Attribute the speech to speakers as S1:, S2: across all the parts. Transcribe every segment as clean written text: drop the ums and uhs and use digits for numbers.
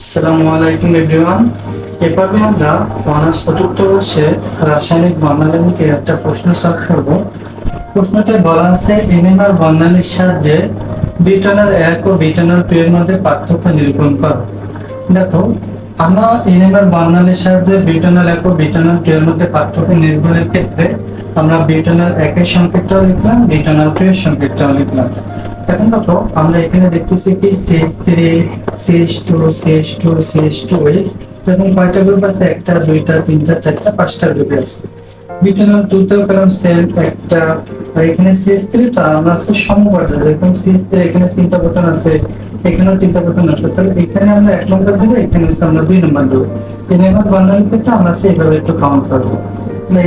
S1: আসসালামু আলাইকুম এভরিওয়ান। এভাবে আমরা অনার্স চতুর্থ বর্ষে রাসায়নিক বর্ণালী একটা প্রশ্ন সলভ করব। প্রশ্নটা বলা আছে এনএমআর বর্ণালীর সাহায্যে বিটনের 1 ও বিটনের 2 এর মধ্যে পার্থক্য নিরূপণ করো। দেখো, আমরা এনএমআর বর্ণালীর সাহায্যে বিটনের 1 ও বিটনের 2 এর মধ্যে পার্থক্য নিরূপণের ক্ষেত্রে আমরা বিটনের 1 এর সংকেতটাও লিখলাম, বিটনের 2 এর সংকেতটাও লিখলাম। এখন দেখো, আমরা এখানে দেখতেছি কি CH3 CH2 CH2 CH2S এরকম কয়টা গ্রুপ আছে? 1টা 2টা 3টা 4টা 5টা গ্রুপ আছে। বিটনের 2 তেও পেলাম সেম একটা, আর এখানে CH3 তো আমরা আছে সমবর্ধ, এরকম CH3 এখানে 3টা প্রোটন আছে, এখানেও 3টা প্রোটন আছে, তাহলে এখানে আমরা 1 নম্বর দেব, এখানে আমরা 2 নম্বর দেব। এই নম্বর বর্ণালী ক্ষেত্রে আমরা সেইভাবে একটু কাউন্ট করব।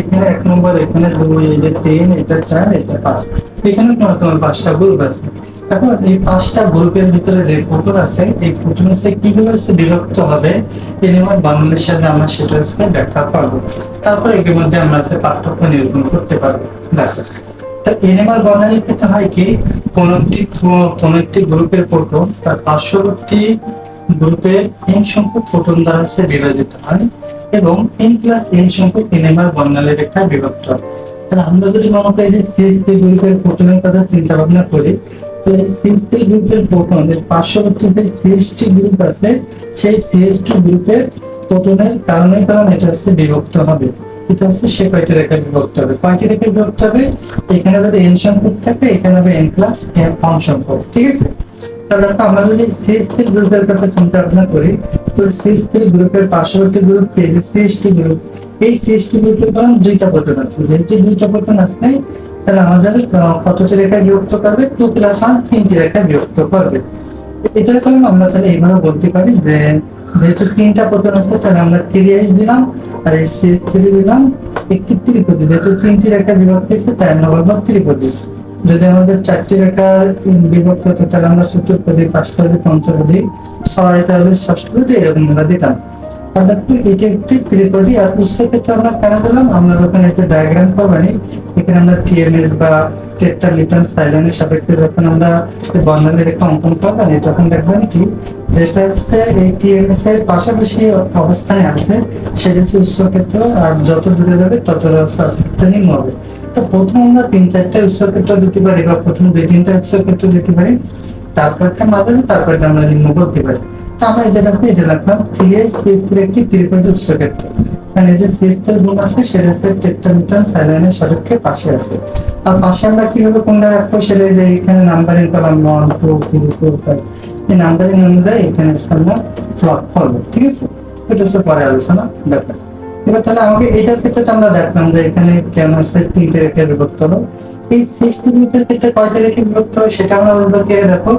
S1: এখানে 1 নম্বর, এখানে 2, এই যে 3, এটা 4, এটা 5, এখানে তোমার 5টা গ্রুপ আছে। এখন এই 5টা গ্রুপের ভিতরে যে প্রোটন আছে, এই প্রোটন হচ্ছে কিভাবে বিভক্ত হবে এনএমআর বর্ণালীর সাথে আমরা সেটা হচ্ছে ব্যাখ্যা পাবো। তারপরে এর মধ্যে আমরা হচ্ছে পার্থক্য নিরূপণ করতে পারবো। দেখো, তো এনএমআর বর্ণালীর ক্ষেত্রে হয় কি, কোন একটি গ্রুপের প্রোটন তার পার্শ্ববর্তী গ্রুপের n সংখ্যক প্রোটন দ্বারা হচ্ছে বিভাজিত হয় এবং n+n সংখ্যক এনএমআর বর্ণালী রেখা বিভক্ত হয়। তাহলে আমরা যদি মনে করি যে CH3 গ্রুপের প্রোটনের কথা চিন্তা ভাবনা করি, তো CH3 গ্রুপের প্রোটনের পার্শ্ববর্তী যে CH2 গ্রুপ আছে, সেই CH2 গ্রুপের প্রোটনের কারণে এটা হচ্ছে বিভক্ত হবে। এটা হচ্ছে সে কয়টি রেখা বিভক্ত হবে, কয়টি রেখা বিভক্ত হবে? এখানে যদি n সংখ্যক থাকে, এখানে হবে n+1 সংখ্যক। ঠিক আছে? তাহলে আমরা যদি CH3 গ্রুপের কথা চিন্তা ভাবনা করি, তো CH3 গ্রুপের পার্শ্ববর্তী গ্রুপ CH2 গ্রুপ, এই CH2 গ্রুপের কারণ 2টা প্রোটন আছে, যেহেতু 2টা প্রোটন আছে তাহলে আমাদের কতটি রেখা বিভক্ত করবে? 2+1 3টি রেখা বিভক্ত করবে। এটার কারণে আমরা তাহলে এইভাবে বলতে পারি যে যেহেতু 3টা প্রোটন আছে, তাহলে আমরা 3H দিলাম, আর এই CH3 দিলাম একটি ত্রিপদী, যেহেতু 3টি রেখা বিভক্ত হয়েছে তাই আমরা বলবো ত্রিপদী। যদি আমাদের 4টি রেখা বিভক্ত হতো তাহলে আমরা চতুর্পদী, 5টা হলে পঞ্চপদী, 6টা হলে ষষ্ঠপদী, এরকম আমরা দিতাম। তাহলে এটি একটি ত্রিপদী। আর উৎসের ক্ষেত্রে আমরা কেন দিলাম? আমরা যখন এই যে ডায়াগ্রাম করবানি, এখানে আমরা TMS বা টেট্রালিটন সাইলোনের সাপেক্ষে যখন আমরা বর্ণালী রেখা অঙ্কন করবানি, তখন দেখবেন কি যেটা হচ্ছে এই TMS এর পাশাপাশি অবস্থানে আছে সেটা হচ্ছে উৎস ক্ষেত্র, আর যত দূরে যাবে তত নিম্ন হবে। তো প্রথম আমরা 3-4টা উৎস ক্ষেত্র দিতে পারি, বা প্রথম 2-3টা উৎস ক্ষেত্র দিতে পারি, তারপরটা মাঝারি, তারপরটা আমরা নিম্ন করতে পারি। তো আমরা এটা রাখলাম CH3 একটি ত্রিপদী উৎস ক্ষেত্র। মানে যে CH3 গুণ আছে সেটা হচ্ছে টেট্রালিটন সাইলোনের সাপেক্ষে পাশে আছে। আর পাশে আমরা কিভাবে কোনটা রাখবো সেটা যে এখানে নাম্বারিং করলাম 1 2 3 4 5, এই নাম্বারিং অনুযায়ী এখানে আমরা প্লট করব। ঠিক আছে? এটা হচ্ছে পরে আলোচনা ব্যাপার। এবার তাহলে আমাকে এইটার ক্ষেত্রে আমরা দেখলাম যে এখানে কেন হচ্ছে 3টে রেখা বিভক্ত হলো। এই CH2 গ্রুপের ক্ষেত্রে কয়টা রেখা বিভক্ত হয় সেটা আমরা বলবো কি, দেখো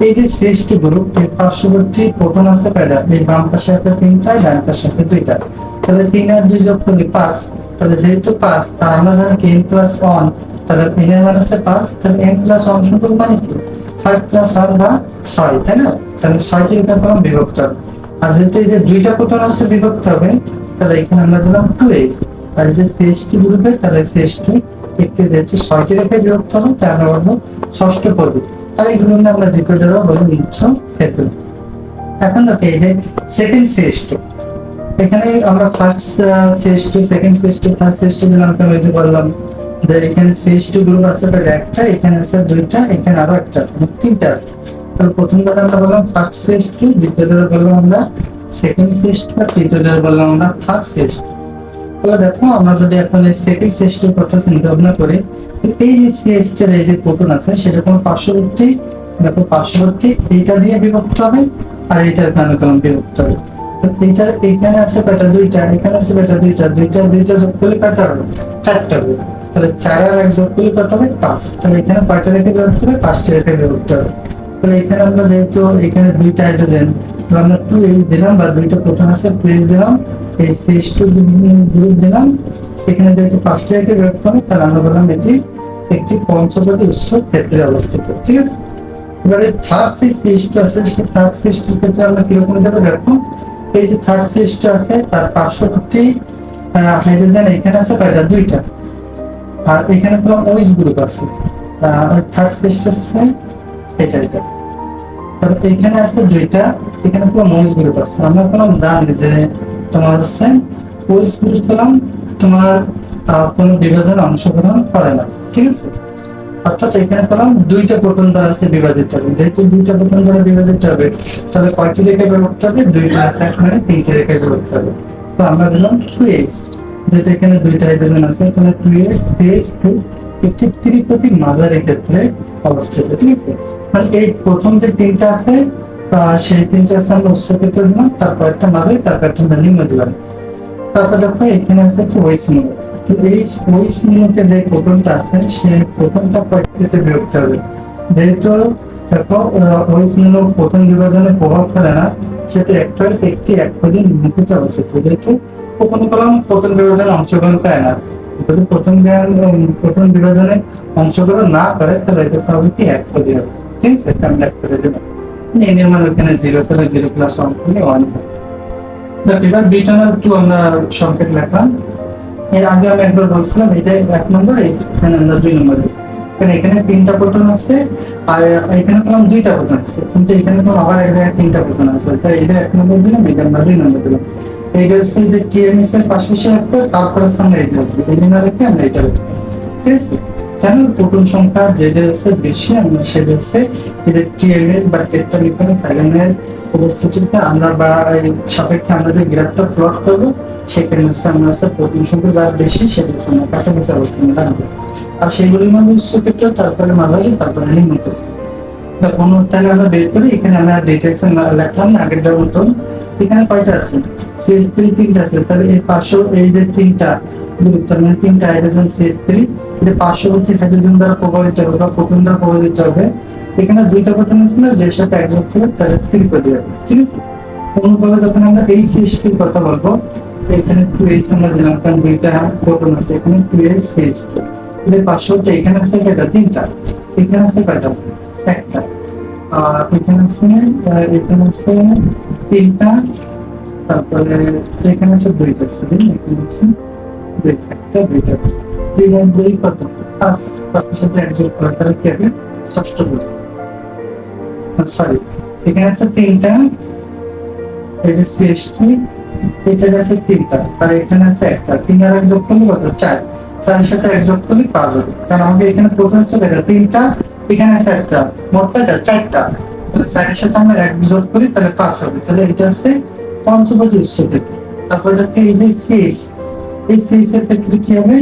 S1: এই যে CH2 গ্রুপ এর পার্শ্ববর্তী প্রোটন আছে কয়টা? এই বাম পাশে আছে 3টা, ডান পাশে আছে 2টা, তাহলে 3 আর 2 যোগ করলে 5। তাহলে যেহেতু 5, তার আমরা জানি কি n+1, তাহলে n এর মান আছে 5, তাহলে n+1 সংখ্যক মানে কি 5+1 বা 6, তাই না? তাহলে 6টি রেখা কলম বিভক্ত হবে। আর যেহেতু এই যে 2টা প্রোটন আছে বিভক্ত হবে, তাহলে এখানে আমরা দিলাম 2H। আর এই যে CH2 গ্রুপে, তাহলে CH2 একটি যেহেতু 6টি রেখা বিভক্ত হবে, তাই আমরা বলবো ষষ্ঠ পদী। আর এইগুলো আমরা ডিকোডারও বলি নিচ্ছ ক্ষেত্র। এখন দেখো এই যে সেকেন্ড CH2, এখানে আমরা first CH2, second CH2, third CH2 দিলাম, ওই যে বললাম যে এখানে CH2 গ্রুপ আছে একটা, এখানে আছে 2টা, এখানে আরো একটা আছে, 3টা আছে। তাহলে প্রথম দ্বারা আমরা বললাম ফার্স্ট CH2, দ্বিতীয় দ্বারা বললাম আমরা সেকেন্ড CH2, আর তৃতীয় দ্বারা বললাম আমরা থার্ড CH2। তাহলে দেখো, আমরা যদি এখন এই সেকেন্ড CH2 এর কথা চিন্তা ভাবনা করি, এই যে CH2 এর এই যে প্রোটন আছে সেটা কোন পার্শ্ববর্তী, দেখো পার্শ্ববর্তী এইটা দিয়ে বিভক্ত হবে, আর এইটার কারণে কলম বিভক্ত হবে। তো এইটা এখানে আছে কয়টা? 2টা, এখানে আছে কয়টা? 2টা, 2টা যোগ করলে কয়টা হবে? 4টা হবে। তাহলে 4 আর 1 যোগ করলে কত হবে? 5। তাহলে এখানে কয়টা রেখে বিভক্ত হবে? 5টা রেখে বিভক্ত হবে। তাহলে এখানে আমরা যেহেতু এখানে 2টা হাইড্রোজেন, আমরা 2H দিলাম, বা 2টা প্রোটন আছে 2H দিলাম, এই CH2 গ্রুপ দিলাম, এখানে যেহেতু 5টা রেখে বিভক্ত হবে, তাহলে আমরা বললাম এটি একটি পঞ্চপদী উৎস ক্ষেত্রে অবস্থিত। ঠিক আছে? এবারে থার্ড CH2 আছে, সেই থার্ড CH2 ক্ষেত্রে আমরা কিরকম যাবে? দেখো এই যে থার্ড CH2 আছে, তার পার্শ্ববর্তী হাইড্রোজেন এখানে আছে কয়টা? 2টা, আর এখানে পেলাম OH গ্রুপ আছে। থার্ড CH2 আছে এটা। তাহলে এখানে আছে দুইটা, এখানে পুরো মহিষ গ্রুপ আছে। আমরা কলম জানি যে তোমার হচ্ছে মহিষ গ্রুপ কলম তোমার কোনো বিভাজনে অংশগ্রহণ করে না, ঠিক আছে। অর্থাৎ এখানে কলম দুইটা প্রোটন দ্বারা আছে বিভাজিত হবে, যেহেতু দুইটা প্রোটন দ্বারা বিভাজিত হবে তাহলে কয়টি রেখা বিভক্ত হবে, 2 + 1 মানে 3টি রেখা বিভক্ত হবে। তো আমরা দিলাম 2s, যেটা এখানে দুইটা হাইড্রোজেন আছে, তাহলে 2s CH2 একটি ত্রিপতি মাঝারি ক্ষেত্রে অবস্থিত, ঠিক আছে। মানে এই প্রথম যে তিনটা আছে সেই তিনটা আছে আমরা উচ্চ ক্ষেত্রে দিলাম, তারপর একটা মাঝারি, তারপর একটা নিম্ন দিলাম। তারপর দেখো এখানে আছে একটু ওয়েস নিম্ন। তো এই ওয়েস নিম্নকে যে প্রোটনটা আছে সেই প্রোটনটা কয়টিতে বিভক্ত হবে, যেহেতু দেখো ওয়েস নিম্ন প্রোটন বিভাজনে প্রভাব ফেলে না, সেটা একটা হচ্ছে একটি একপদী নিম্নলিখিত অবস্থিত, যেহেতু প্রথম কলাম প্রোটন বিভাজনে অংশগ্রহণ করে না, যদি প্রথম বিভাজনে অংশগ্রহণ না করে তাহলে এটা হবে কি একপদী হবে, ঠিক আছে। এটা আমরা এক করে দেব, এর মান এখানে 0, তাহলে 0 + 1 করলে 1 হবে। এবার বিটানাল 2 আমরা সংকেত লিখলাম। এর আগে আমি একবার বলছিলাম এটা 1 নম্বর, এখানে আমরা 2 নম্বর দিই, কারণ এখানে 3টা প্রোটন আছে আর এখানে কলম 2টা প্রোটন আছে, কিন্তু এখানে কলম আবার এখানে 3টা প্রোটন আছে, তাই এটা 1 নম্বর দিলাম, এটা আমরা 2 নম্বর দিলাম। এইটা হচ্ছে যে টিএমএস এর পাশাপাশি রাখবো, তারপরে আমরা এটা রাখবো, এই না রেখে আমরা এটা রাখবো, ঠিক আছে। কেন প্রোটন সংখ্যা যেটা হচ্ছে বেশি আমরা সেটা হচ্ছে এদের টিএমএস বা টেট্রামিথাইল সাইলেনের উপস্থিতিতে আমরা বা এই সাপেক্ষে আমরা যে গ্রাফটা প্লট করবো সেখানে হচ্ছে আমরা হচ্ছে প্রোটিন সংখ্যা যার বেশি সেটা হচ্ছে আমরা কাছাকাছি অবস্থানে রাখবো, আর সেইগুলির মধ্যে উচ্চ ক্ষেত্র, তারপরে মাঝারি, তারপরে নিম্ন ক্ষেত্র। তাহলে আমরা বের করি, এখানে আমরা ডিটেলস লিখলাম না আগেরটার মতন। এখানে কয়টা আছে, CH3 3টা আছে, তাহলে এই পাঁচশো এই যে 3টা গ্রুপ, তার মানে 3টা হাইড্রোজেন CH3 এটা পার্শ্ববর্তী হাইড্রোজেন দ্বারা প্রভাবিত হবে বা প্রোটন দ্বারা প্রভাবিত হবে। এখানে 2টা প্রোটন আছে না, যার সাথে একযোগ করে তাহলে ত্রিপদী হবে, ঠিক আছে। অনুরূপভাবে যখন আমরা এই CH2 এর কথা বলবো, এখানে 2H আমরা দিলাম, কারণ 2টা প্রোটন আছে, এখানে 2H CH2 এর পার্শ্ববর্তী এখানে আছে কয়টা, 3টা, এখানে আছে কয়টা, একটা, আর এখানে আছে 3টা, তারপরে এখানে আছে 2টা, এখানে আছে 2টা, 3 আর 2 কত, 5, তার সাথে একযোগ করা তাহলে কি হবে, ষষ্ঠ গ্রুপ। সরি, এখানে আছে 3টা, এই যে CH2 এই সাইডে আছে 3টা, আর এখানে আছে একটা, 3 আর একযোগ করলে কত, 4, 4 এর সাথে একযোগ করলে 5 হবে, কারণ আমাদের এখানে প্রোটন আছে দেখা 3টা, এখানে আছে একটা, মোট কয়টা, 4টা, তাহলে 4 এর সাথে আমরা 1 যোগ করি তাহলে 5 হবে, তাহলে এটা হচ্ছে পঞ্চপদী উৎস ক্ষেত্র। তারপরে দেখো এই যে CH, এই CH এর ক্ষেত্রে কি হবে,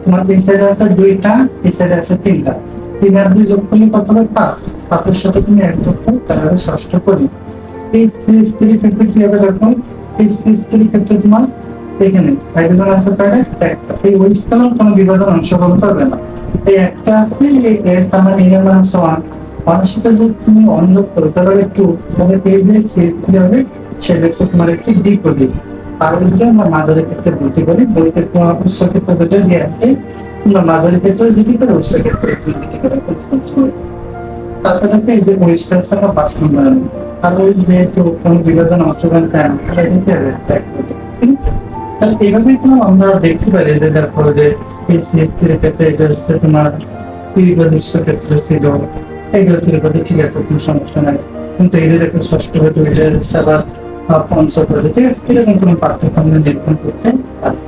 S1: তোমার এই সাইডে আছে 2টা, এই সাইডে আছে 3টা, 3 আর 2 যোগ করলে কত হবে, 5, 5 এর সাথে তুমি 1 যোগ করো তাহলে হবে ষষ্ঠ পদী। এই CH3 ক্ষেত্রে কি হবে দেখো, এই CH3 ক্ষেত্রে তোমার এখানে হাইড্রোজেন আছে কয়টা, একটা, এই ওই স্থলে কোনো বিভাজন অংশগ্রহণ করবে না, এই একটা আছে, এই এর তার মানে এর মান সমান 1 সাথে যদি তুমি অনুযোগ করো তাহলে একটু, তবে এই যে CH3 হবে সেটা হচ্ছে তোমার একটি দ্বিপদী, আর ওই যে আমরা মাঝারি ক্ষেত্রে বলতে পারি, বলতে তোমার উচ্চ ক্ষেত্রে যেটা দিয়ে আছে তোমরা মাঝারি ক্ষেত্রে দিতে পারো, উচ্চ ক্ষেত্রে দিতে পারো। তারপরে এই যে পরিষ্কার আছে আমরা 5 নম্বর, আর ওই যেহেতু কোনো বিভাজন অংশগ্রহণ করে না তাহলে এটা কি হবে, ঠিক আছে। তাহলে এইভাবেই আমরা দেখতে পারি যে দেখো যে এই CH3 এর ক্ষেত্রে এটা হচ্ছে তোমার ত্রিপদী উচ্চ ক্ষেত্র ছিল, এগুলো ত্রিপদী, ঠিক আছে, কোনো সমস্যা নাই, কিন্তু এটা দেখো ষষ্ঠ ক্ষেত্র, এটা হচ্ছে আবার পঞ্চপদী, ঠিক আছে, এরকম কোনো পার্থক্য আমরা নির্ধারণ করতে পারি।